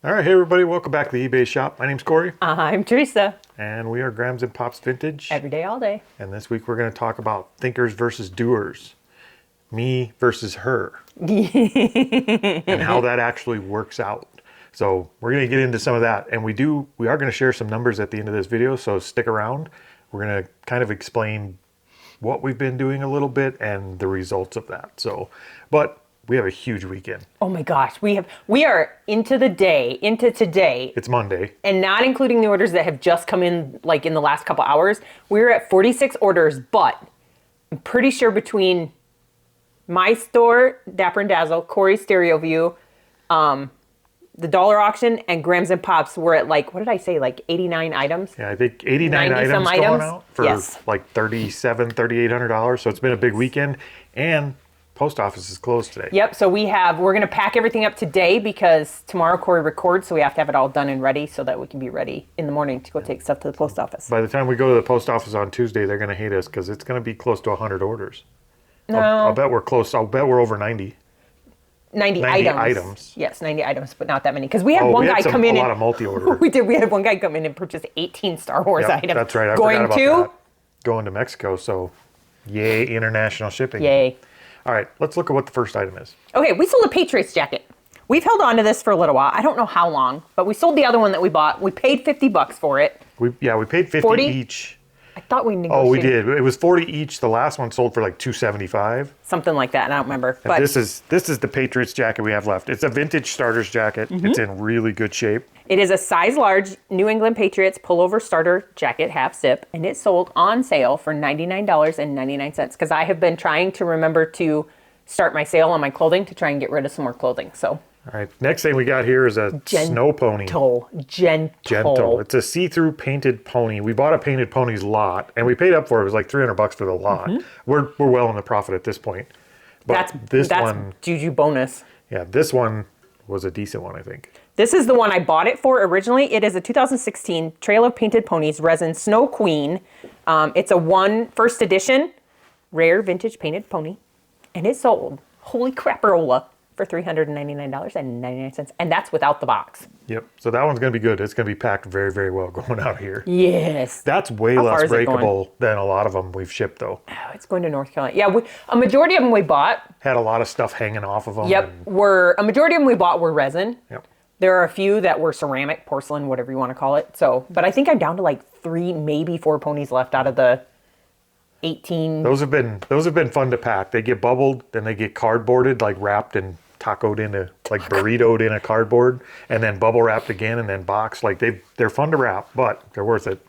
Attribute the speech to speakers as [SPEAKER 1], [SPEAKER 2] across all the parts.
[SPEAKER 1] All right, hey everybody, welcome back to the eBay shop. My name's Cory.
[SPEAKER 2] I'm Teresa.
[SPEAKER 1] And we are Grams and Pops Vintage.
[SPEAKER 2] Every day, all day.
[SPEAKER 1] And this week we're going to talk about thinkers versus doers. Me versus her. And how that actually works out. So we're going to get into some of that. And we are going to share some numbers at the end of this video, so stick around. We're going to kind of explain what we've been doing a little bit and the results of that. But we have a huge weekend.
[SPEAKER 2] Oh my gosh, we are into today.
[SPEAKER 1] It's Monday.
[SPEAKER 2] And not including the orders that have just come in like in the last couple hours. We're at 46 orders, but I'm pretty sure between my store, Dapper and Dazzle, Cory's Stereo View, the dollar auction, and Grams and Pops, we're at like, what did I say, like 89 items?
[SPEAKER 1] Yeah, I think 89 items going out for like $3,700, $3,800. So it's been a big weekend. And post office is closed today.
[SPEAKER 2] Yep, so we're going to pack everything up today because tomorrow Cory records, so we have to have it all done and ready so that we can be ready in the morning to go take stuff to the post office.
[SPEAKER 1] By the time we go to the post office on Tuesday, they're going to hate us because it's going to be close to 100 orders.
[SPEAKER 2] No.
[SPEAKER 1] I'll bet we're close. I'll bet we're over 90.
[SPEAKER 2] 90 items. Yes, 90 items, but not that many. Because we had one guy come in.
[SPEAKER 1] A lot of multi-order.
[SPEAKER 2] We did. We had one guy come in and purchase 18 Star Wars items.
[SPEAKER 1] That's right. I forgot about that. Going to Mexico, so yay, international shipping.
[SPEAKER 2] Yay.
[SPEAKER 1] All right, let's look at what the first item is.
[SPEAKER 2] Okay, we sold a Patriots jacket. We've held on to this for a little while. I don't know how long, but we sold the other one that we bought. We paid $50 for it.
[SPEAKER 1] We paid 50
[SPEAKER 2] 40?
[SPEAKER 1] each.
[SPEAKER 2] I thought we negotiated.
[SPEAKER 1] Oh, we did. It was 40 each. The last one sold for like $275.
[SPEAKER 2] Something like that, and I don't remember.
[SPEAKER 1] And but this is the Patriots jacket we have left. It's a vintage starter's jacket. Mm-hmm. It's in really good shape.
[SPEAKER 2] It is a size large New England Patriots pullover starter jacket, half zip, and it sold on sale for $99.99 because I have been trying to remember to start my sale on my clothing to try and get rid of some more clothing. So.
[SPEAKER 1] All right, next thing we got here is a snow pony.
[SPEAKER 2] Gentle.
[SPEAKER 1] It's a see-through painted pony. We bought a painted ponies lot, and we paid up for it. It was like $300 for the lot. Mm-hmm. We're well in the profit at this point. But that's one,
[SPEAKER 2] juju bonus.
[SPEAKER 1] Yeah, this one was a decent one, I think.
[SPEAKER 2] This is the one I bought it for originally. It is a 2016 Trail of Painted Ponies resin Snow Queen. It's a first edition, rare vintage painted pony, and it sold, holy crapperola, for $399.99, and that's without the box.
[SPEAKER 1] Yep, so that one's going to be good. It's going to be packed very, very well going out here.
[SPEAKER 2] Yes.
[SPEAKER 1] That's way less breakable than a lot of them we've shipped, though.
[SPEAKER 2] Oh, it's going to North Carolina. Yeah, a majority of them we bought.
[SPEAKER 1] Had a lot of stuff hanging off of them.
[SPEAKER 2] Yep, a majority of them we bought were resin.
[SPEAKER 1] Yep.
[SPEAKER 2] There are a few that were ceramic, porcelain, whatever you want to call it. So, but I think I'm down to like 3, maybe 4 ponies left out of the 18.
[SPEAKER 1] Those have been fun to pack. They get bubbled, then they get cardboarded, like wrapped and tacoed into, like burritoed in a cardboard, and then bubble wrapped again, and then boxed. Like they're fun to wrap, but they're worth it.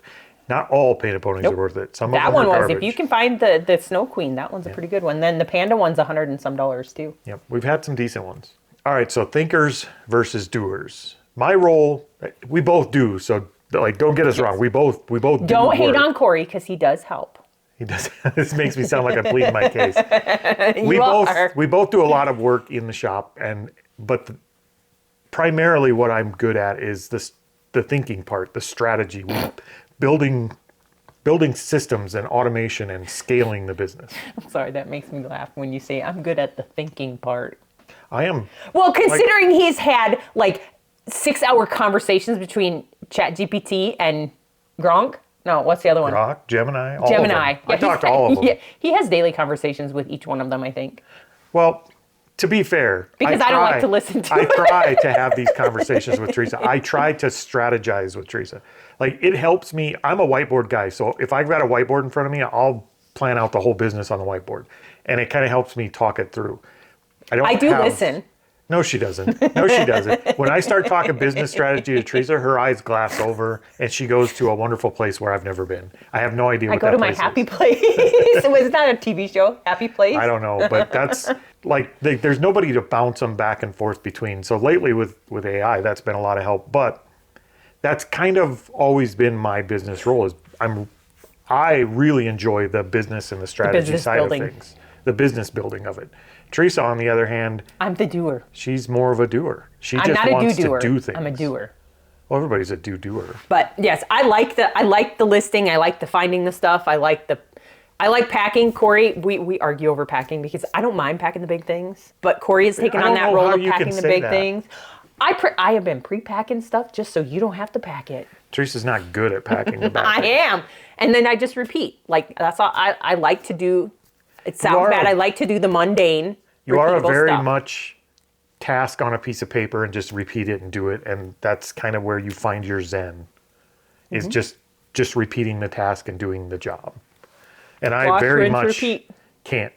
[SPEAKER 1] Not all painted ponies are worth it. Some of them are garbage. That one was.
[SPEAKER 2] If you can find the Snow Queen, that one's a pretty good one. Then the Panda one's $100 and some too.
[SPEAKER 1] Yep, we've had some decent ones. All right, so thinkers versus doers. My role, we both do. So like, don't get us wrong. We both
[SPEAKER 2] don't hate on Cory because he does help.
[SPEAKER 1] He does. This makes me sound like I'm pleading my case. We both do a lot of work in the shop, but primarily what I'm good at is the thinking part, the strategy, building systems and automation and scaling the business.
[SPEAKER 2] I'm sorry, that makes me laugh when you say I'm good at the thinking part.
[SPEAKER 1] I am.
[SPEAKER 2] Well, considering he's had like 6-hour conversations between ChatGPT and Gronk. No, what's the other one?
[SPEAKER 1] Grok, Gemini.
[SPEAKER 2] Gemini.
[SPEAKER 1] I talk to all of them.
[SPEAKER 2] Yeah, he has daily conversations with each one of them, I think.
[SPEAKER 1] Well, to be fair,
[SPEAKER 2] because I don't like to listen to it.
[SPEAKER 1] I try to have these conversations with Teresa. I try to strategize with Teresa. Like, it helps me. I'm a whiteboard guy, so if I've got a whiteboard in front of me, I'll plan out the whole business on the whiteboard, and it kind of helps me talk it through.
[SPEAKER 2] I do listen.
[SPEAKER 1] No, she doesn't. No, she doesn't. When I start talking business strategy to Teresa, her eyes glass over, and she goes to a wonderful place where I've never been. I have no idea what that place is.
[SPEAKER 2] I go to my happy place. Was that a TV show, Happy Place?
[SPEAKER 1] I don't know, but that's like, there's nobody to bounce them back and forth between. So lately with AI, that's been a lot of help. But that's kind of always been my business role. I really enjoy the business and the strategy side of things, the business building of it. Teresa, on the other hand,
[SPEAKER 2] I'm the doer.
[SPEAKER 1] She's more of a doer. She
[SPEAKER 2] I'm
[SPEAKER 1] just
[SPEAKER 2] not
[SPEAKER 1] wants
[SPEAKER 2] a do-doer.
[SPEAKER 1] to do things.
[SPEAKER 2] I'm a doer.
[SPEAKER 1] Well, everybody's a doer.
[SPEAKER 2] But yes, I like the listing. I like the finding the stuff. I like packing. Cory, we argue over packing because I don't mind packing the big things, but Cory has taken on that role of packing the big things. I have been pre-packing stuff just so you don't have to pack it.
[SPEAKER 1] Teresa's not good at packing the back.
[SPEAKER 2] I am. And then I just repeat. Like, that's all I like to do. It sounds bad. I like to do the mundane.
[SPEAKER 1] You are a very
[SPEAKER 2] stuff.
[SPEAKER 1] much task on a piece of paper and just repeat it and do it. And that's kind of where you find your zen, is just repeating the task and doing the job. And I very much can't.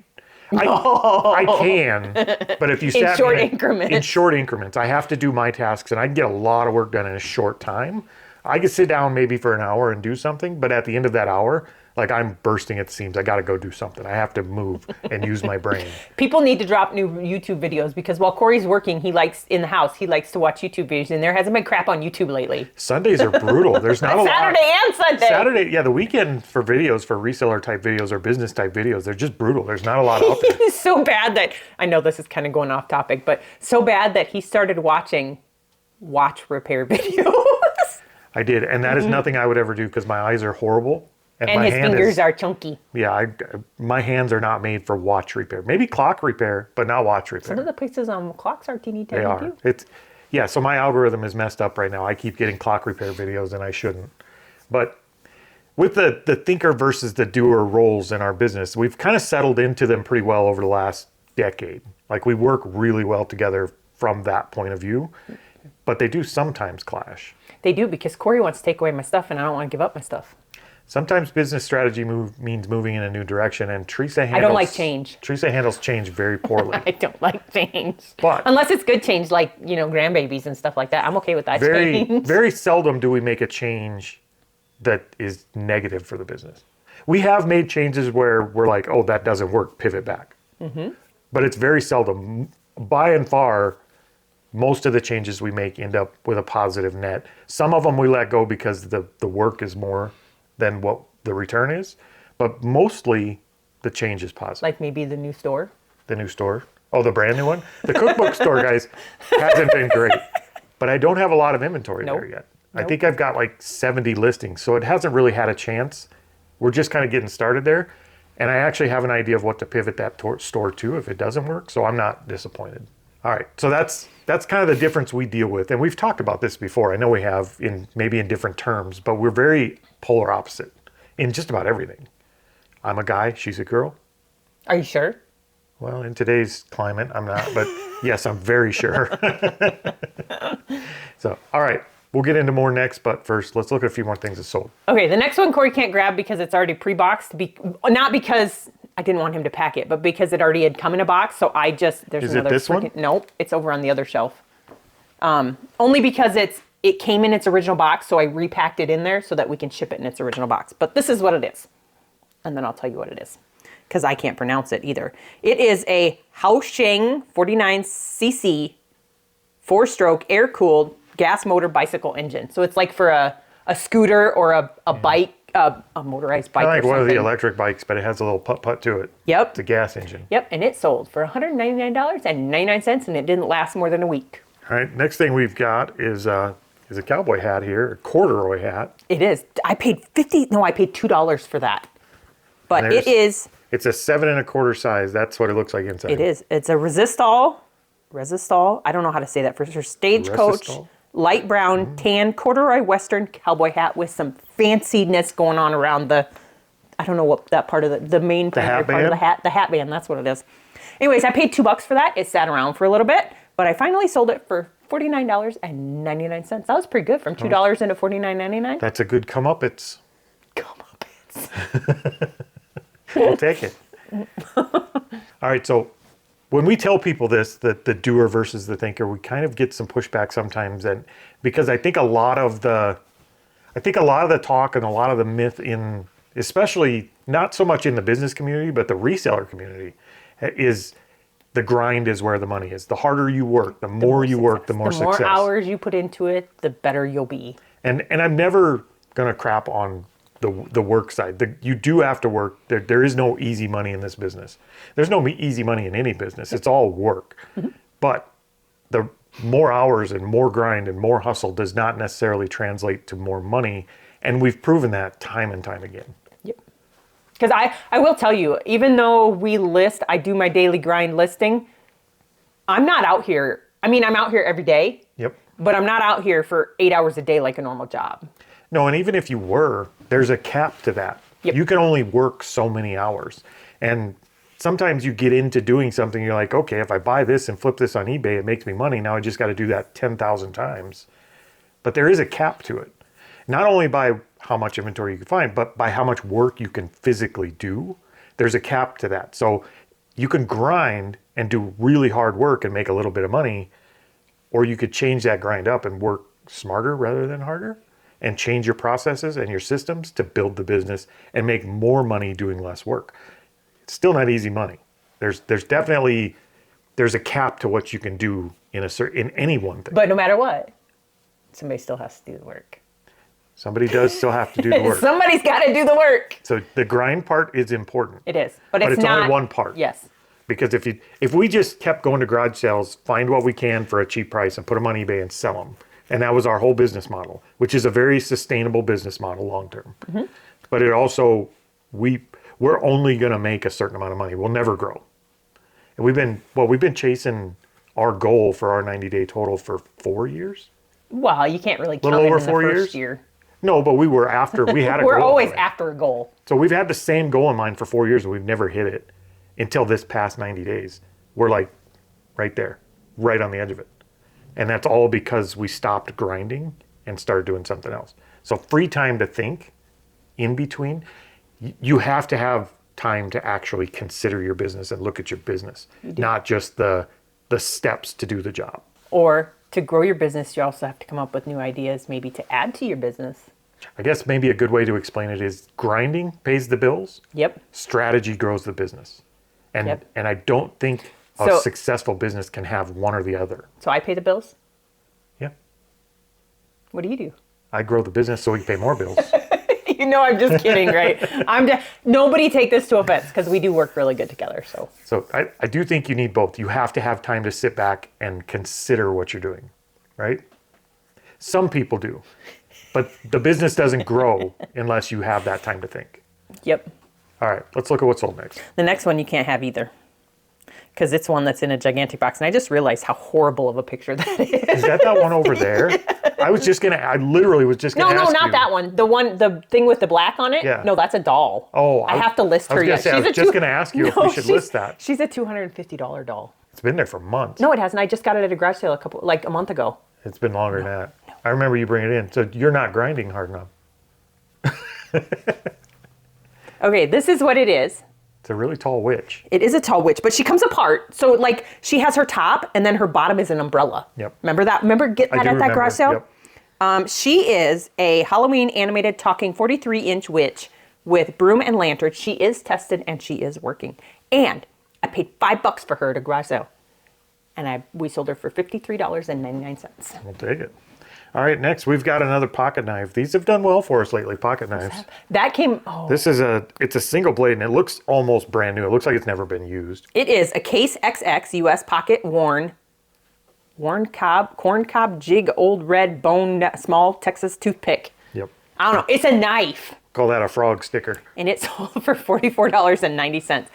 [SPEAKER 1] I can, but if you sat
[SPEAKER 2] in short increments.
[SPEAKER 1] In short increments, I have to do my tasks, and I can get a lot of work done in a short time. I could sit down maybe for an hour and do something, but at the end of that hour, like, I'm bursting at the seams. I got to go do something. I have to move and use my brain.
[SPEAKER 2] People need to drop new YouTube videos, because while Cory's working, he likes to watch YouTube videos, and there hasn't been crap on YouTube lately.
[SPEAKER 1] Sundays are brutal. There's not a lot.
[SPEAKER 2] Saturday and Sunday.
[SPEAKER 1] Saturday, yeah, the weekend for videos, for reseller type videos or business type videos, they're just brutal. There's not a lot out there.
[SPEAKER 2] It's so bad that, I know this is kind of going off topic, but so bad that he started watching watch repair videos.
[SPEAKER 1] I did, and that is nothing I would ever do, because my eyes are horrible.
[SPEAKER 2] And his fingers are chunky.
[SPEAKER 1] Yeah, my hands are not made for watch repair. Maybe clock repair, but not watch repair.
[SPEAKER 2] Some of the places on clocks are teeny tiny.
[SPEAKER 1] They are. So my algorithm is messed up right now. I keep getting clock repair videos, and I shouldn't. But with the thinker versus the doer roles in our business, we've kind of settled into them pretty well over the last decade. Like, we work really well together from that point of view, but they do sometimes clash.
[SPEAKER 2] They do, because Cory wants to take away my stuff, and I don't want to give up my stuff.
[SPEAKER 1] Sometimes business strategy means moving in a new direction, and Teresa handles...
[SPEAKER 2] I don't like change.
[SPEAKER 1] Teresa handles change very poorly.
[SPEAKER 2] I don't like change.
[SPEAKER 1] But
[SPEAKER 2] unless it's good change, like, grandbabies and stuff like that, I'm okay with that change.
[SPEAKER 1] Very seldom do we make a change that is negative for the business. We have made changes where we're like, oh, that doesn't work, pivot back. But it's very seldom. By and far, most of the changes we make end up with a positive net. Some of them we let go because the work is more than what the return is, but mostly the change is positive.
[SPEAKER 2] Like maybe the new store?
[SPEAKER 1] The new store. Oh, the brand new one? The Cookbook store, guys, hasn't been great, but I don't have a lot of inventory there yet. I think I've got like 70 listings, so it hasn't really had a chance. We're just kind of getting started there, and I actually have an idea of what to pivot that store to if it doesn't work, so I'm not disappointed. All right, so that's kind of the difference we deal with, and we've talked about this before. I know we have, maybe in different terms, but we're very polar opposite in just about everything. I'm a guy, she's a girl.
[SPEAKER 2] Are you sure?
[SPEAKER 1] Well, in today's climate, I'm not, but yes, I'm very sure. So, all right, we'll get into more next, but first, let's look at a few more things that sold.
[SPEAKER 2] Okay, the next one Cory can't grab because it's already pre-boxed, not because I didn't want him to pack it, but because it already had come in a box, so there's
[SPEAKER 1] Is
[SPEAKER 2] another...
[SPEAKER 1] it this one?
[SPEAKER 2] Nope, it's over on the other shelf. Only because it came in its original box, so I repacked it in there so that we can ship it in its original box. But this is what it is. And then I'll tell you what it is, because I can't pronounce it either. It is a Haosheng 49cc 4-stroke air-cooled gas motor bicycle engine. So it's like for a scooter or a bike, a motorized bike.
[SPEAKER 1] Kind of like
[SPEAKER 2] or
[SPEAKER 1] one of the
[SPEAKER 2] something.
[SPEAKER 1] electric bikes, but it has a little putt-putt to it.
[SPEAKER 2] Yep.
[SPEAKER 1] It's a gas engine.
[SPEAKER 2] Yep, and it sold for $199.99, and it didn't last more than a week.
[SPEAKER 1] All right, next thing we've got is a cowboy hat here, a corduroy hat.
[SPEAKER 2] It is. I paid $2 for that. But it is...
[SPEAKER 1] It's a 7 1/4 size. That's what it looks like inside.
[SPEAKER 2] It is. It's a Resistol. I don't know how to say that for sure. Stagecoach,
[SPEAKER 1] Resistol?
[SPEAKER 2] light brown, tan, corduroy western cowboy hat with some fanciness going on around the... I don't know what that part of the main part of the hat. The hat band, that's what it is. Anyways, I paid $2 for that. It sat around for a little bit, but I finally sold it for $49.99. That was pretty good, from $2 into $49.99.
[SPEAKER 1] That's a good comeuppance.
[SPEAKER 2] Comeuppance.
[SPEAKER 1] We'll take it. All right, so when we tell people this, that the doer versus the thinker, we kind of get some pushback sometimes, and because I think a lot of the talk and a lot of the myth in, especially not so much in the business community, but the reseller community, is the grind is where the money is. The harder you work, the more you work, the more success.
[SPEAKER 2] The more hours you put into it, the better you'll be.
[SPEAKER 1] And I'm never gonna crap on the work side. You do have to work. There is no easy money in this business. There's no easy money in any business. It's all work. But the more hours and more grind and more hustle does not necessarily translate to more money. And we've proven that time and time again.
[SPEAKER 2] Yep. Because I will tell you, even though I do my daily grind listing, I'm not out here. I mean, I'm out here every day.
[SPEAKER 1] Yep.
[SPEAKER 2] But I'm not out here for 8 hours a day like a normal job.
[SPEAKER 1] No, and even if you were, there's a cap to that.
[SPEAKER 2] Yep.
[SPEAKER 1] You can only work so many hours. And sometimes you get into doing something, you're like, okay, if I buy this and flip this on eBay, it makes me money. Now I just got to do that 10,000 times. But there is a cap to it. Not only by how much inventory you can find, but by how much work you can physically do. There's a cap to that. So you can grind and do really hard work and make a little bit of money, or you could change that grind up and work smarter rather than harder and change your processes and your systems to build the business and make more money doing less work. It's still not easy money. There's definitely, there's a cap to what you can do in any one thing.
[SPEAKER 2] But no matter what, somebody still has to do the work.
[SPEAKER 1] Somebody does still have to do the work.
[SPEAKER 2] Somebody's got to do the work.
[SPEAKER 1] So the grind part is important.
[SPEAKER 2] It is, but
[SPEAKER 1] But it's
[SPEAKER 2] not
[SPEAKER 1] only one part.
[SPEAKER 2] Yes.
[SPEAKER 1] Because if we just kept going to garage sales, find what we can for a cheap price and put them on eBay and sell them, and that was our whole business model, which is a very sustainable business model long term. Mm-hmm. But it also, we're only going to make a certain amount of money. We'll never grow. And we've been chasing our goal for our 90-day total for 4 years.
[SPEAKER 2] Well, you can't really count
[SPEAKER 1] Little
[SPEAKER 2] it
[SPEAKER 1] over
[SPEAKER 2] in the
[SPEAKER 1] 4
[SPEAKER 2] first
[SPEAKER 1] years?
[SPEAKER 2] year.
[SPEAKER 1] No, but we had a goal.
[SPEAKER 2] We're always
[SPEAKER 1] in mind.
[SPEAKER 2] after a goal.
[SPEAKER 1] So we've had the same goal in mind for 4 years, and we've never hit it until this past 90 days. We're like right there, right on the edge of it. And that's all because we stopped grinding and started doing something else. So free time to think in between, you have to have time to actually consider your business and look at your business, not just the steps to do the job.
[SPEAKER 2] Or to grow your business, you also have to come up with new ideas, maybe to add to your business.
[SPEAKER 1] I guess maybe a good way to explain it is grinding pays the bills.
[SPEAKER 2] Yep.
[SPEAKER 1] Strategy grows the business. And
[SPEAKER 2] Yep.
[SPEAKER 1] and I don't think a successful business can have one or the other.
[SPEAKER 2] So I pay the bills.
[SPEAKER 1] Yeah.
[SPEAKER 2] What do you do?
[SPEAKER 1] I grow the business so we can pay more bills.
[SPEAKER 2] You know, I'm just kidding, right? Nobody take this to offense because we do work really good together.
[SPEAKER 1] So I do think you need both. You have to have time to sit back and consider what you're doing, right? Some people do, but the business doesn't grow unless you have that time to think.
[SPEAKER 2] Yep.
[SPEAKER 1] All right, let's look at what's sold next.
[SPEAKER 2] The next one you can't have either because it's one that's in a gigantic box. And I just realized how horrible of a picture that is.
[SPEAKER 1] Is that one over there? I literally was just going to ask you.
[SPEAKER 2] No, not that one. The thing with the black on it?
[SPEAKER 1] Yeah.
[SPEAKER 2] No, that's a doll.
[SPEAKER 1] Oh.
[SPEAKER 2] I have to list her yet.
[SPEAKER 1] I was just going to ask you if we should list that.
[SPEAKER 2] She's a $250 doll.
[SPEAKER 1] It's been there for months.
[SPEAKER 2] No, it hasn't. I just got it at a garage sale a month ago.
[SPEAKER 1] It's been longer than that. No. I remember you bringing it in. So you're not grinding hard enough.
[SPEAKER 2] Okay, this is what it is.
[SPEAKER 1] It's a really tall witch.
[SPEAKER 2] It is a tall witch, but she comes apart. So she has her top and then her bottom is an umbrella.
[SPEAKER 1] Yep.
[SPEAKER 2] Remember that? Remember getting that at that garage sale?
[SPEAKER 1] Yep.
[SPEAKER 2] She is a Halloween animated talking 43-inch witch with broom and lantern. She is tested and she is working. And I paid $5 for her at a garage sale. And we sold her for $53.99.
[SPEAKER 1] We'll take it. All right, next we've got another pocket knife. These have done well for us lately, pocket knives.
[SPEAKER 2] That came,
[SPEAKER 1] This is it's a single blade and it looks almost brand new. It looks like it's never been used.
[SPEAKER 2] It is a Case XX US pocket corn cob jig old red bone small Texas toothpick.
[SPEAKER 1] Yep.
[SPEAKER 2] I don't know. It's a knife.
[SPEAKER 1] Call that a frog sticker.
[SPEAKER 2] And it's sold for $44.90.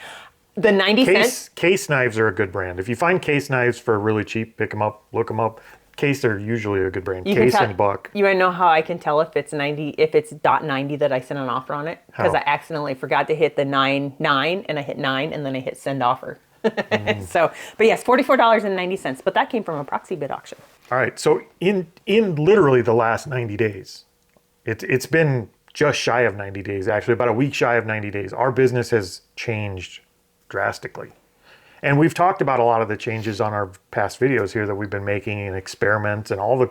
[SPEAKER 2] The 90 cents.
[SPEAKER 1] Case knives are a good brand. If you find Case knives for really cheap, pick them up, look them up. Case are usually a good brand. Case and Buck.
[SPEAKER 2] You want to know how I can tell if it's .90 that I sent an offer on it? Because I accidentally forgot to hit the 9 and I hit 9 and then I hit send offer. So, but yes, $44.90. But that came from a proxy bid auction.
[SPEAKER 1] All right. So in literally the last 90 days, it's been just shy of 90 days, actually about a week shy of 90 days. Our business has changed drastically. And we've talked about a lot of the changes on our past videos here that we've been making and experiments and all the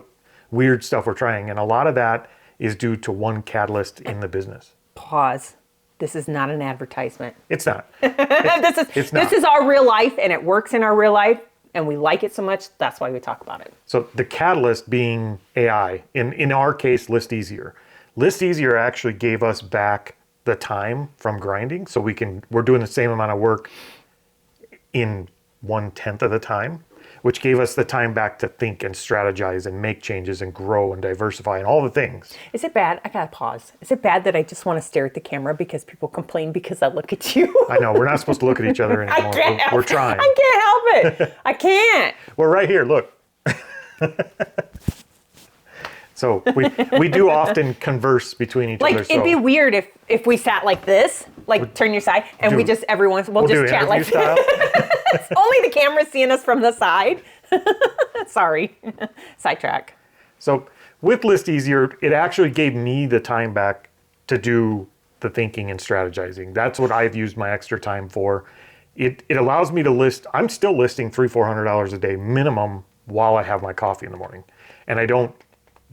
[SPEAKER 1] weird stuff we're trying. And a lot of that is due to one catalyst in the business.
[SPEAKER 2] Pause. This is not an advertisement.
[SPEAKER 1] It's not.
[SPEAKER 2] This is our real life and it works in our real life and we like it so much. That's why we talk about it.
[SPEAKER 1] So the catalyst being AI, in our case, List Easier. List Easier actually gave us back the time from grinding. So we're doing the same amount of work in 1/10 of the time, which gave us the time back to think and strategize and make changes and grow and diversify and all the things.
[SPEAKER 2] Is it bad? I gotta pause. Is it bad that I just want to stare at the camera because people complain because I look at you?
[SPEAKER 1] I know, we're not supposed to look at each other anymore. We're trying.
[SPEAKER 2] I can't help it. I can't.
[SPEAKER 1] We're right here, look. So we do often converse between each other.
[SPEAKER 2] Like, it'd be weird if we sat like this, like turn your side, and we just, we'll just chat like
[SPEAKER 1] style.
[SPEAKER 2] Only the camera's seeing us from the side. Sorry. Sidetrack.
[SPEAKER 1] So with List Easier, it actually gave me the time back to do the thinking and strategizing. That's what I've used my extra time for. It allows me to list. I'm still listing $300-400 a day minimum while I have my coffee in the morning. And I don't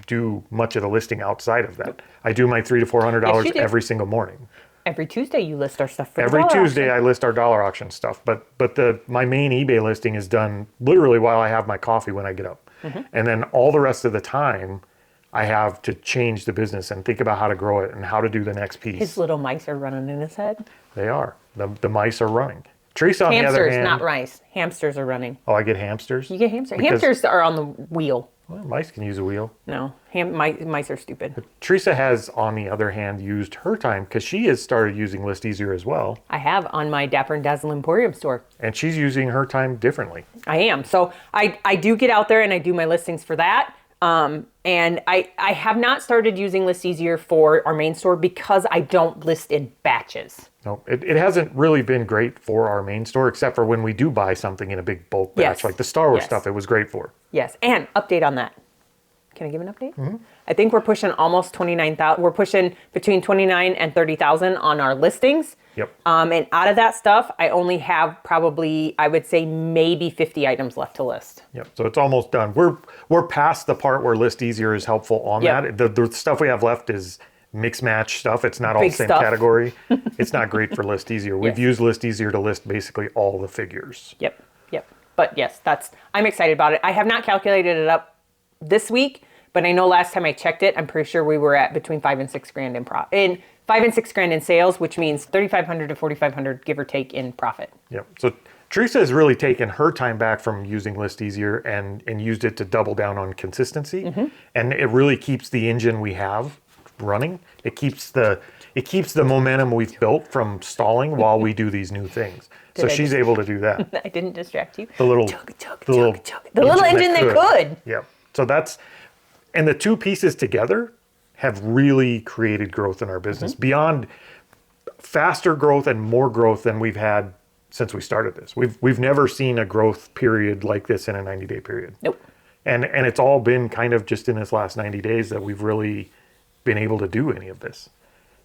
[SPEAKER 1] do much of the listing outside of that. I do my $300 to $400 every single morning.
[SPEAKER 2] Every Tuesday you list our stuff for the
[SPEAKER 1] Every
[SPEAKER 2] dollar
[SPEAKER 1] Tuesday
[SPEAKER 2] auction.
[SPEAKER 1] I list our dollar auction stuff, but my main eBay listing is done literally while I have my coffee when I get up. And then all the rest of the time I have to change the business and think about how to grow it and how to do the next piece.
[SPEAKER 2] His little mice are running in his head.
[SPEAKER 1] They are. The mice are running. Teresa, on the other
[SPEAKER 2] Hamsters,
[SPEAKER 1] hand,
[SPEAKER 2] not rice. Hamsters are running.
[SPEAKER 1] Oh, I get hamsters?
[SPEAKER 2] You get hamsters.
[SPEAKER 1] Because-
[SPEAKER 2] Hamsters are on the wheel.
[SPEAKER 1] Well, mice can use a wheel.
[SPEAKER 2] No, mice are stupid.
[SPEAKER 1] Teresa has, on the other hand, used her time because she has started using List Easier as well.
[SPEAKER 2] I have on my Dapper and Dazzle Emporium store.
[SPEAKER 1] And she's using her time differently.
[SPEAKER 2] I am. So I do get out there and I do my listings for that. And I have not started using List Easier for our main store because I don't list in batches.
[SPEAKER 1] No, it hasn't really been great for our main store, except for when we do buy something in a big bulk batch,
[SPEAKER 2] Yes.
[SPEAKER 1] like the Star Wars
[SPEAKER 2] Yes.
[SPEAKER 1] stuff, it was great for.
[SPEAKER 2] Yes, and update on that. Can I give an update? I think we're pushing almost 29,000. We're pushing between 29 and 30,000 on our listings.
[SPEAKER 1] Yep.
[SPEAKER 2] And out of that stuff, I only have probably, I would say, maybe 50 items left to list.
[SPEAKER 1] Yep. So it's almost done. We're past the part where List Easier is helpful on
[SPEAKER 2] Yep.
[SPEAKER 1] that. The stuff we have left is mix match stuff. It's not all
[SPEAKER 2] Big
[SPEAKER 1] the same
[SPEAKER 2] stuff.
[SPEAKER 1] category. It's not great for List Easier. We've
[SPEAKER 2] Yes.
[SPEAKER 1] used List Easier to list basically all the figures.
[SPEAKER 2] Yep. But yes, I'm excited about it. I have not calculated it up this week, but I know last time I checked it, I'm pretty sure we were at between $5,000 and $6,000 in $5,000 and $6,000 in sales, which means $3,500 to $4,500, give or take, in profit.
[SPEAKER 1] Yep. So Teresa has really taken her time back from using List Easier and used it to double down on consistency. And it really keeps the engine we have running. It keeps the momentum we've built from stalling while we do these new things. So she's able to do that.
[SPEAKER 2] I didn't distract you.
[SPEAKER 1] The little
[SPEAKER 2] Chug, chug,
[SPEAKER 1] the little
[SPEAKER 2] chug, chug. The little engine that could.
[SPEAKER 1] Yep. So and the two pieces together have really created growth in our business beyond faster growth and more growth than we've had since we started this. We've never seen a growth period like this in a 90-day period.
[SPEAKER 2] Nope.
[SPEAKER 1] And it's all been kind of just in this last 90 days that we've really been able to do any of this.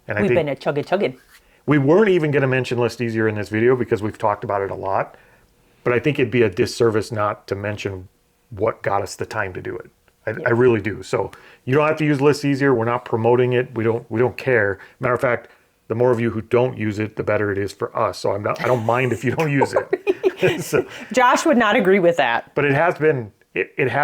[SPEAKER 1] And I
[SPEAKER 2] We've
[SPEAKER 1] think
[SPEAKER 2] been a chugging.
[SPEAKER 1] we weren't even going to mention List Easier in this video because we've talked about it a lot. But I think it'd be a disservice not to mention what got us the time to do it. I really do. So you don't have to use List Easier. We're not promoting it. We don't care. Matter of fact, the more of you who don't use it, the better it is for us. So I don't mind if you don't use it. So,
[SPEAKER 2] Josh would not agree with that.
[SPEAKER 1] but it has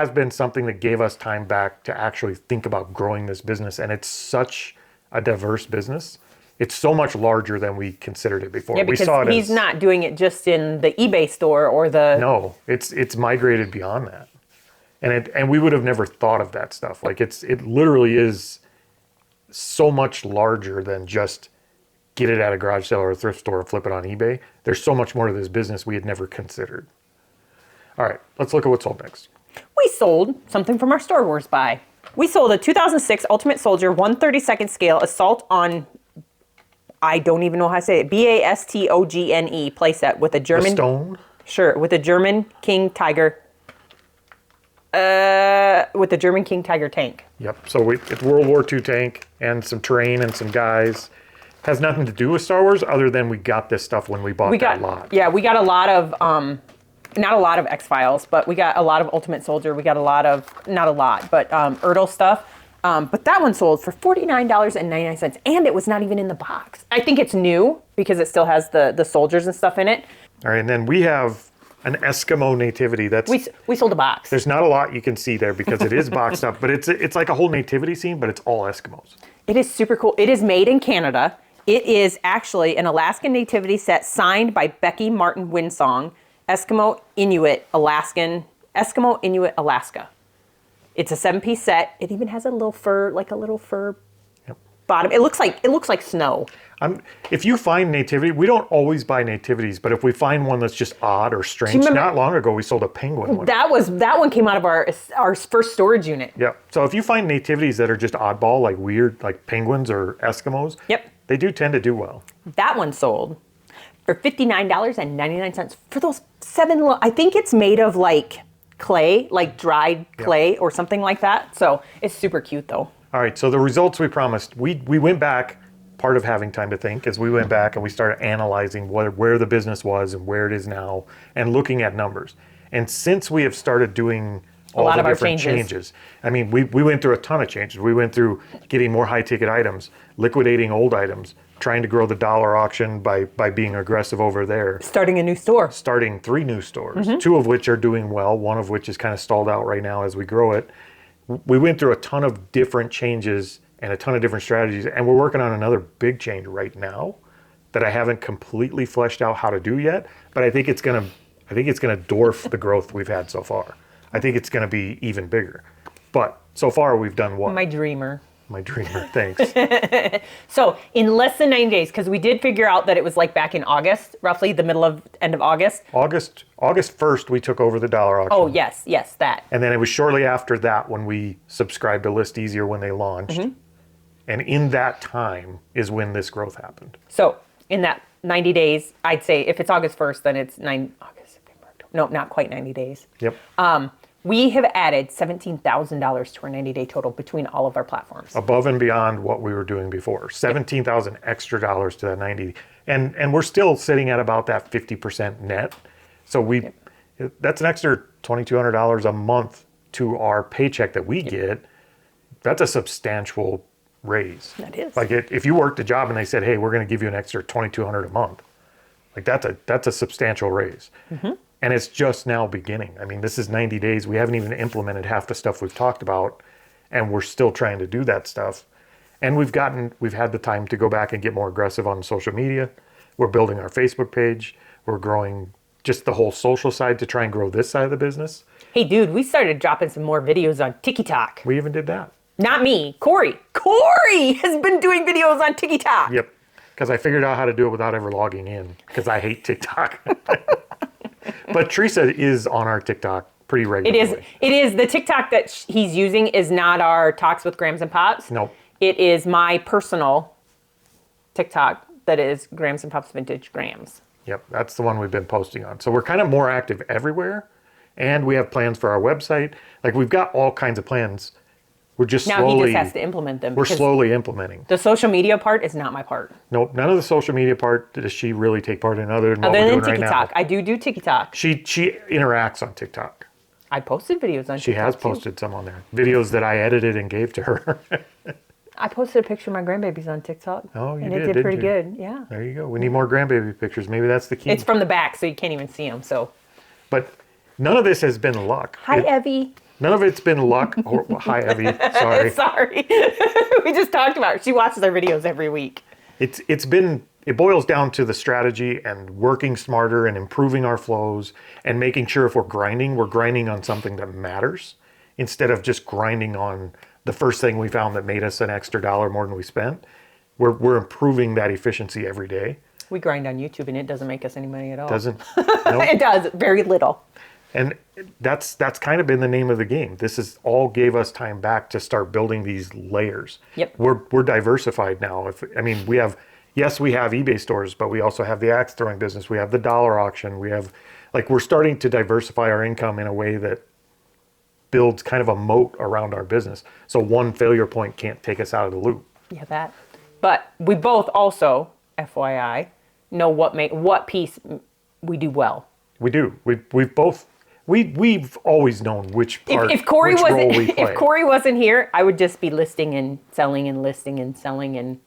[SPEAKER 1] been something that gave us time back to actually think about growing this business. And it's such a diverse business. It's so much larger than we considered it before.
[SPEAKER 2] Yeah,
[SPEAKER 1] We
[SPEAKER 2] because
[SPEAKER 1] saw it
[SPEAKER 2] he's
[SPEAKER 1] as,
[SPEAKER 2] not doing it just in the eBay store or the...
[SPEAKER 1] No, it's migrated beyond that. And we would have never thought of that stuff. Like it literally is so much larger than just get it at a garage sale or a thrift store and flip it on eBay. There's so much more to this business we had never considered. All right, let's look at what's sold next.
[SPEAKER 2] We sold something from our Star Wars buy. We sold a 2006 Ultimate Soldier 1/32 scale assault on, I don't even know how to say it, BASTOGNE playset with a
[SPEAKER 1] The
[SPEAKER 2] German...
[SPEAKER 1] stone?
[SPEAKER 2] Sure, with a German King Tiger. With the German King Tiger tank.
[SPEAKER 1] Yep. So it's World War II tank and some terrain and some guys. Has nothing to do with Star Wars other than we got this stuff when we bought that lot.
[SPEAKER 2] Yeah, we got a lot of, not a lot of X-Files, but we got a lot of Ultimate Soldier. We got a lot of, not a lot, but Ertl stuff. But that one sold for $49.99, and it was not even in the box. I think it's new because it still has the soldiers and stuff in it.
[SPEAKER 1] All right, and then we have an Eskimo nativity.
[SPEAKER 2] We sold a box.
[SPEAKER 1] There's not a lot you can see there because it is boxed up, but it's like a whole nativity scene, but it's all Eskimos.
[SPEAKER 2] It is super cool. It is made in Canada. It is actually an Alaskan nativity set signed by Becky Martin Winsong, Eskimo Inuit, Alaska. It's a 7-piece set. It even has a little fur, bottom. It looks like snow.
[SPEAKER 1] If you find nativity, we don't always buy nativities, but if we find one that's just odd or strange,
[SPEAKER 2] remember-
[SPEAKER 1] not long ago we sold a penguin one.
[SPEAKER 2] That one came out of our first storage unit.
[SPEAKER 1] Yeah. So if you find nativities that are just oddball, like weird, like penguins or Eskimos,
[SPEAKER 2] Yep.
[SPEAKER 1] they do tend to do well.
[SPEAKER 2] That one sold for $59.99 for those 7. I think it's made of like clay, like dried clay or something like that. So it's super cute though.
[SPEAKER 1] All right. So the results we promised, we went back. Part of having time to think is we went back and we started analyzing where the business was and where it is now and looking at numbers. And since we have started doing all the different changes, I mean, we went through a ton of changes. We went through getting more high ticket items, liquidating old items, trying to grow the dollar auction by being aggressive over there.
[SPEAKER 2] Starting a new store.
[SPEAKER 1] Starting 3 new stores, 2 of which are doing well, 1 of which is kind of stalled out right now as we grow it. We went through a ton of different changes and a ton of different strategies, and we're working on another big change right now that I haven't completely fleshed out how to do yet, but I think it's gonna dwarf the growth we've had so far. I think it's gonna be even bigger. But so far we've done what?
[SPEAKER 2] My dreamer,
[SPEAKER 1] thanks.
[SPEAKER 2] So in less than 90 days, because we did figure out that it was like back in August, roughly the end of August.
[SPEAKER 1] August 1st we took over the dollar auction.
[SPEAKER 2] Oh yes, that.
[SPEAKER 1] And then it was shortly after that when we subscribed to List Easier when they launched. And in that time is when this growth happened.
[SPEAKER 2] So in that 90 days, I'd say if it's August 1st, then it's August, September, October. No, not quite 90 days.
[SPEAKER 1] Yep.
[SPEAKER 2] We have added $17,000 to our 90-day total between all of our platforms.
[SPEAKER 1] Above and beyond what we were doing before. 17,000 extra dollars to that 90. And we're still sitting at about that 50% net. So that's an extra $2,200 a month to our paycheck that we get. That's a substantial raise.
[SPEAKER 2] That is.
[SPEAKER 1] Like if you worked a job and they said, "Hey, we're going to give you an extra $2,200 a month," like that's a substantial raise. And it's just now beginning. I mean, this is 90 days. We haven't even implemented half the stuff we've talked about, and we're still trying to do that stuff. And we've had the time to go back and get more aggressive on social media. We're building our Facebook page. We're growing just the whole social side to try and grow this side of the business.
[SPEAKER 2] Hey, dude, we started dropping some more videos on TikTok.
[SPEAKER 1] We even did that.
[SPEAKER 2] Not me, Cory. Cory has been doing videos on TikTok.
[SPEAKER 1] Yep, because I figured out how to do it without ever logging in, because I hate TikTok. But Teresa is on our TikTok pretty regularly.
[SPEAKER 2] It is. The TikTok that he's using is not our Talks with Grams and Pops.
[SPEAKER 1] Nope.
[SPEAKER 2] It is my personal TikTok that is Grams and Pops Vintage Grams.
[SPEAKER 1] Yep, that's the one we've been posting on. So we're kind of more active everywhere, and we have plans for our website. Like, we've got all kinds of plans. We're just
[SPEAKER 2] now
[SPEAKER 1] slowly...
[SPEAKER 2] he just has to implement them.
[SPEAKER 1] We're slowly implementing.
[SPEAKER 2] The social media part is not my part.
[SPEAKER 1] Nope, none of the social media part does she really take part in other than what we're doing right now.
[SPEAKER 2] TikTok. I do TikTok.
[SPEAKER 1] She interacts on TikTok.
[SPEAKER 2] I posted videos on TikTok.
[SPEAKER 1] She has posted some on there. Videos that I edited and gave to her.
[SPEAKER 2] I posted a picture of my grandbabies on TikTok.
[SPEAKER 1] Oh, you
[SPEAKER 2] and
[SPEAKER 1] did,
[SPEAKER 2] it did
[SPEAKER 1] didn't
[SPEAKER 2] pretty
[SPEAKER 1] you?
[SPEAKER 2] good. Yeah.
[SPEAKER 1] There you go. We need more grandbaby pictures. Maybe that's the key.
[SPEAKER 2] It's from the back, so you can't even see them. So.
[SPEAKER 1] But none of this has been luck.
[SPEAKER 2] Hi, Evie.
[SPEAKER 1] None of it's been luck. Hi, Evie. Sorry.
[SPEAKER 2] Sorry. We just talked about it. She watches our videos every week.
[SPEAKER 1] It boils down to the strategy and working smarter and improving our flows and making sure if we're grinding on something that matters instead of just grinding on the first thing we found that made us an extra dollar more than we spent. We're improving that efficiency every day.
[SPEAKER 2] We grind on YouTube and it doesn't make us any money at all.
[SPEAKER 1] Doesn't? Nope.
[SPEAKER 2] It does. Very little.
[SPEAKER 1] And that's kind of been the name of the game. This is all gave us time back to start building these layers.
[SPEAKER 2] Yep.
[SPEAKER 1] We're diversified now. We have eBay stores, but we also have the axe throwing business. We have the dollar auction. We're starting to diversify our income in a way that builds kind of a moat around our business. So one failure point can't take us out of the loop.
[SPEAKER 2] Yeah, that. But we both also, FYI, know what piece we do well.
[SPEAKER 1] We do. We've always known which part,
[SPEAKER 2] if Cory
[SPEAKER 1] which role we play.
[SPEAKER 2] If Cory wasn't here, I would just be listing and selling and listing and selling, and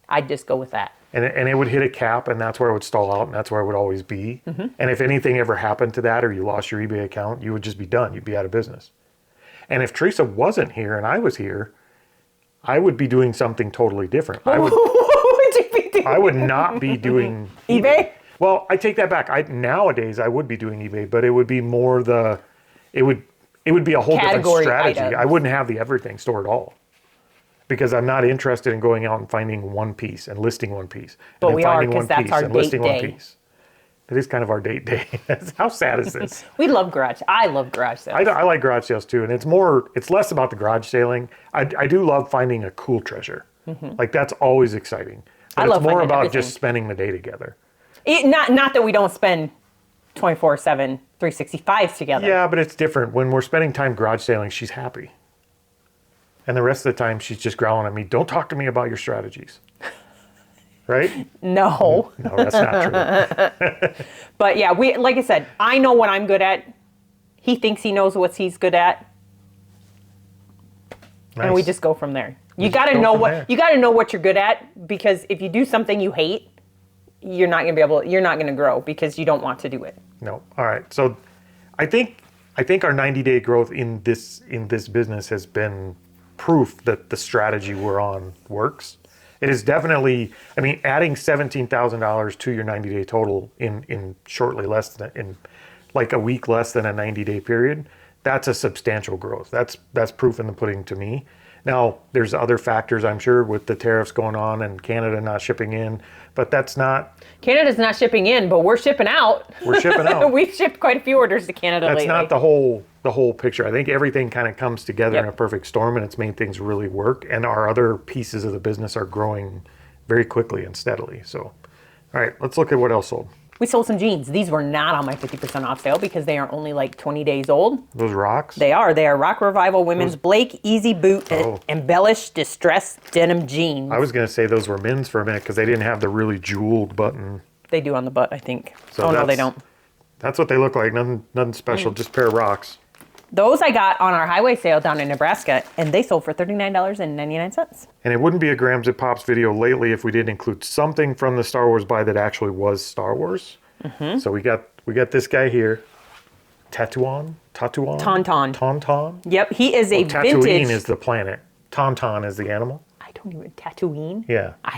[SPEAKER 2] I'd just go with that.
[SPEAKER 1] And it would hit a cap, and that's where it would stall out, and that's where it would always be. Mm-hmm. And if anything ever happened to that, or you lost your eBay account, you would just be done. You'd be out of business. And if Teresa wasn't here and I was here, I would be doing something totally different.
[SPEAKER 2] What would you be doing?
[SPEAKER 1] I would not be doing
[SPEAKER 2] eBay.
[SPEAKER 1] Well, I take that back. Nowadays I would be doing eBay, but it would be more it would be a whole
[SPEAKER 2] Category
[SPEAKER 1] different strategy.
[SPEAKER 2] items.
[SPEAKER 1] I wouldn't have the everything store at all. because I'm not interested in going out and finding one piece and listing one piece.
[SPEAKER 2] But
[SPEAKER 1] and
[SPEAKER 2] we
[SPEAKER 1] then
[SPEAKER 2] are,
[SPEAKER 1] finding
[SPEAKER 2] 'cause
[SPEAKER 1] one
[SPEAKER 2] that's
[SPEAKER 1] piece
[SPEAKER 2] our
[SPEAKER 1] and
[SPEAKER 2] date
[SPEAKER 1] listing one
[SPEAKER 2] day.
[SPEAKER 1] piece. It is kind of our date day. How sad is this?
[SPEAKER 2] We love garage. I love garage sales.
[SPEAKER 1] I like garage sales too, and it's less about the garage sailing. I do love finding a cool treasure. Like that's always exciting. But
[SPEAKER 2] I
[SPEAKER 1] it's
[SPEAKER 2] love
[SPEAKER 1] more
[SPEAKER 2] finding
[SPEAKER 1] about
[SPEAKER 2] everything.
[SPEAKER 1] just spending the day together.
[SPEAKER 2] Not that we don't spend 24/7, 365 together.
[SPEAKER 1] Yeah, but it's different. When we're spending time garage sailing, she's happy. And the rest of the time, she's just growling at me, don't talk to me about your strategies. Right?
[SPEAKER 2] No.
[SPEAKER 1] No, that's not true.
[SPEAKER 2] But yeah, like I said, I know what I'm good at. He thinks he knows what he's good at.
[SPEAKER 1] Nice.
[SPEAKER 2] And we just go from there. You
[SPEAKER 1] just
[SPEAKER 2] got to
[SPEAKER 1] go
[SPEAKER 2] know
[SPEAKER 1] from
[SPEAKER 2] what
[SPEAKER 1] there.
[SPEAKER 2] you got to know what you're good at, because if you do something you hate, you're not going to grow because you don't want to do it.
[SPEAKER 1] No. All right. So I think our 90-day growth in this business has been proof that the strategy we're on works. It is definitely, I mean, adding $17,000 to your 90-day total in shortly less than, in like a week less than a 90-day period, that's a substantial growth. That's proof in the pudding to me. Now, there's other factors, I'm sure, with the tariffs going on and Canada not shipping in, but that's not...
[SPEAKER 2] Canada's not shipping in, but we're shipping out.
[SPEAKER 1] We're shipping out.
[SPEAKER 2] We've shipped quite a few orders to Canada
[SPEAKER 1] That's
[SPEAKER 2] lately.
[SPEAKER 1] not the whole picture. I think everything kind of comes together in
[SPEAKER 2] Yep.
[SPEAKER 1] a perfect storm, and it's made things really work. And our other pieces of the business are growing very quickly and steadily. So, all right, let's look at what else sold.
[SPEAKER 2] We sold some jeans. These were not on my 50% off sale because they are only like 20 days old.
[SPEAKER 1] Those rocks.
[SPEAKER 2] They are Rock Revival Women's Blake Easy Boot Embellished Distressed Denim Jeans.
[SPEAKER 1] I was going to say those were men's for a minute because they didn't have the really jeweled button.
[SPEAKER 2] They do on the butt, I think.
[SPEAKER 1] So
[SPEAKER 2] no, they don't.
[SPEAKER 1] That's what they look like. Nothing special. Just a pair of rocks.
[SPEAKER 2] Those I got on our highway sale down in Nebraska, and they sold for $39.99.
[SPEAKER 1] And it wouldn't be a Grams It Pops video lately if we didn't include something from the Star Wars buy that actually was Star Wars. So we got this guy here, Tauntaun.
[SPEAKER 2] Tauntaun. Yep, he is a
[SPEAKER 1] Tatooine
[SPEAKER 2] vintage.
[SPEAKER 1] is the planet. Tauntaun is the animal.
[SPEAKER 2] I don't even Tatooine.
[SPEAKER 1] Yeah.
[SPEAKER 2] I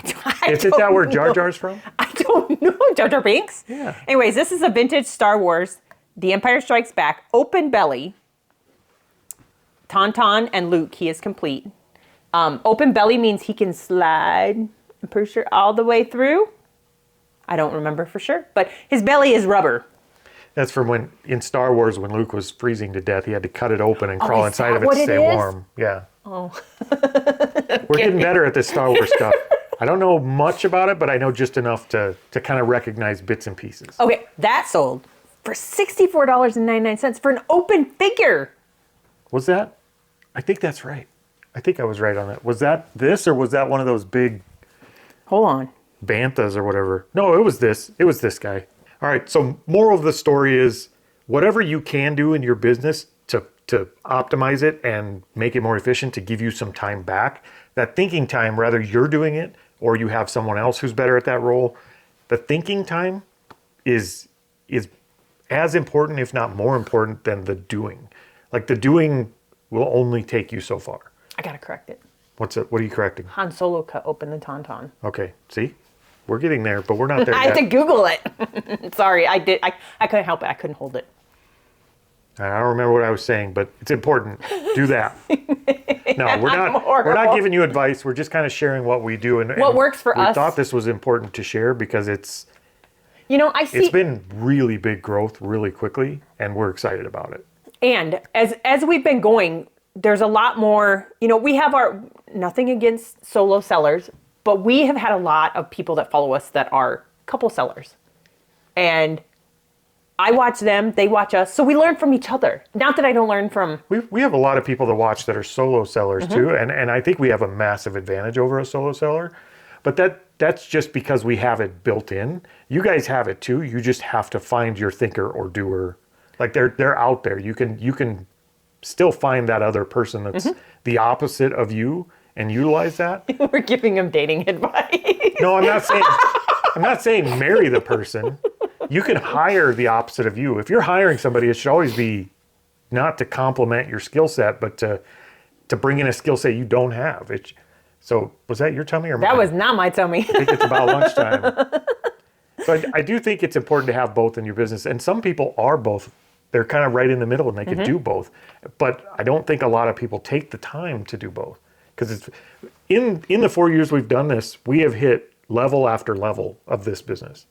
[SPEAKER 1] Is it that where Jar Jar's from?
[SPEAKER 2] I don't know. Jar Jar Binks?
[SPEAKER 1] Yeah.
[SPEAKER 2] Anyways, this is a vintage Star Wars, The Empire Strikes Back, open belly. Tauntaun and Luke, he is complete. Open belly means he can slide, I'm pretty sure, all the way through. I don't remember for sure, but his belly is rubber.
[SPEAKER 1] That's from when, in Star Wars, when Luke was freezing to death, he had to cut it open and crawl
[SPEAKER 2] is
[SPEAKER 1] inside
[SPEAKER 2] that
[SPEAKER 1] of it
[SPEAKER 2] what
[SPEAKER 1] to
[SPEAKER 2] it
[SPEAKER 1] stay
[SPEAKER 2] is?
[SPEAKER 1] warm. Yeah. Oh. We're getting better at this Star Wars stuff. I don't know much about it, but I know just enough to kind of recognize bits and pieces.
[SPEAKER 2] Okay, that sold for $64.99 for an open figure.
[SPEAKER 1] Was that? I think that's right. I think I was right on that. Was that this, or was that one of those big
[SPEAKER 2] Hold on.
[SPEAKER 1] banthas or whatever? No, it was this. It was this guy. All right, so moral of the story is whatever you can do in your business to optimize it and make it more efficient, to give you some time back. That thinking time, whether you're doing it or you have someone else who's better at that role, the thinking time is as important, if not more important, than the doing. Like the doing will only take you so far.
[SPEAKER 2] I gotta correct it.
[SPEAKER 1] What's it? What are you correcting?
[SPEAKER 2] Han Solo cut open the Tauntaun.
[SPEAKER 1] Okay, see? We're getting there, but we're not there
[SPEAKER 2] I
[SPEAKER 1] yet.
[SPEAKER 2] had to Google it. Sorry, I did. I couldn't help it. I couldn't hold it.
[SPEAKER 1] I don't remember what I was saying, but it's important. Do that. No, we're not giving you advice. We're just kind of sharing what we do and
[SPEAKER 2] What works for us.
[SPEAKER 1] We thought this was important to share because it's
[SPEAKER 2] I see.
[SPEAKER 1] it's been really big growth really quickly, and we're excited about it.
[SPEAKER 2] And as we've been going, there's a lot more. We have our nothing against solo sellers, but we have had a lot of people that follow us that are couple sellers, and I watch them, they watch us, so we learn from each other. Not that I don't learn from...
[SPEAKER 1] We have a lot of people that watch that are solo sellers too, and I think we have a massive advantage over a solo seller, but that's just because we have it built in. You guys have it too, you just have to find your thinker or doer. Like they're out there. You can still find that other person that's the opposite of you and utilize that.
[SPEAKER 2] We're giving them dating advice.
[SPEAKER 1] No, I'm not saying marry the person. You can hire the opposite of you. If you're hiring somebody, it should always be not to complement your skill set, but to bring in a skill set you don't have. So was that your tummy or mine?
[SPEAKER 2] That was not my tummy.
[SPEAKER 1] I think it's about lunchtime. So I do think it's important to have both in your business. And some people are both. They're kind of right in the middle and they could do both. But I don't think a lot of people take the time to do both. Because it's in the 4 years we've done this, we have hit level after level of this business.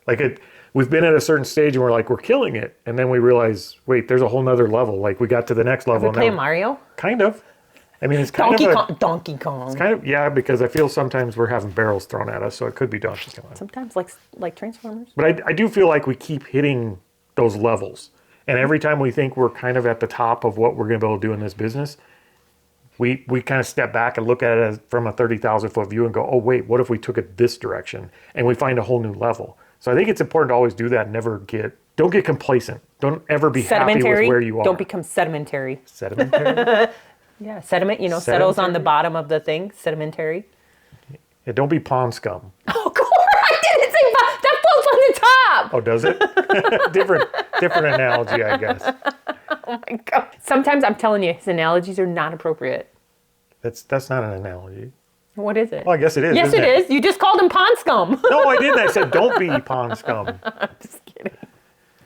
[SPEAKER 1] Like we've been at a certain stage and we're like, we're killing it. And then we realize, wait, there's a whole nother level. Like we got to the next level.
[SPEAKER 2] We play Mario?
[SPEAKER 1] Kind of. I mean, it's kind of
[SPEAKER 2] Donkey Kong.
[SPEAKER 1] It's kind of, yeah, because I feel sometimes we're having barrels thrown at us, so it could be Donkey Kong.
[SPEAKER 2] Sometimes like Transformers.
[SPEAKER 1] But I do feel like we keep hitting those levels. And every time we think we're kind of at the top of what we're going to be able to do in this business, we kind of step back and look at it as, from a 30,000 foot view and go, oh, wait, what if we took it this direction? And we find a whole new level. So I think it's important to always do that. Don't get complacent. Don't ever be happy with where you are.
[SPEAKER 2] Don't become sedimentary.
[SPEAKER 1] Sedimentary?
[SPEAKER 2] Yeah, sediment, settles on the bottom of the thing. Sedimentary.
[SPEAKER 1] Yeah, don't be pond scum.
[SPEAKER 2] Oh, Cory, I didn't say that floats on the top.
[SPEAKER 1] Oh, does it? different analogy, I guess.
[SPEAKER 2] Oh my God. Sometimes I'm telling you, his analogies are not appropriate.
[SPEAKER 1] That's not an analogy.
[SPEAKER 2] What is it?
[SPEAKER 1] Well, I guess it is.
[SPEAKER 2] Yes, it is. You just called him pond scum.
[SPEAKER 1] No, I didn't. I said don't be pond scum.
[SPEAKER 2] I'm just kidding.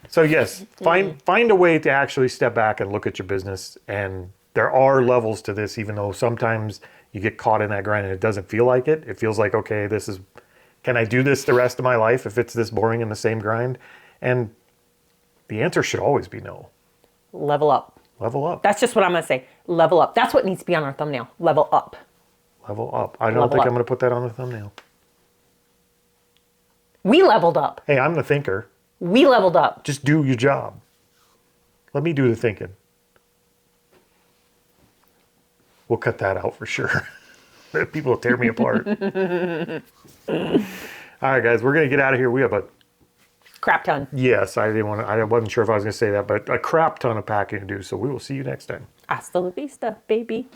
[SPEAKER 1] So yes, find a way to actually step back and look at your business. And there are levels to this, even though sometimes you get caught in that grind and it doesn't feel like it. It feels like, okay, can I do this the rest of my life if it's this boring and the same grind? And the answer should always be no.
[SPEAKER 2] Level up.
[SPEAKER 1] Level up.
[SPEAKER 2] That's just what I'm going to say. Level up. That's what needs to be on our thumbnail. Level up.
[SPEAKER 1] Level up. I don't think I'm going to put that on the thumbnail.
[SPEAKER 2] We leveled up.
[SPEAKER 1] Hey, I'm the thinker.
[SPEAKER 2] We leveled up.
[SPEAKER 1] Just do your job. Let me do the thinking. We'll cut that out for sure. People will tear me apart. All right, guys, we're going to get out of here. We have a
[SPEAKER 2] crap ton.
[SPEAKER 1] Yes, I wasn't sure if I was going to say that, but a crap ton of packing to do. So we will see you next time.
[SPEAKER 2] Hasta la vista, baby.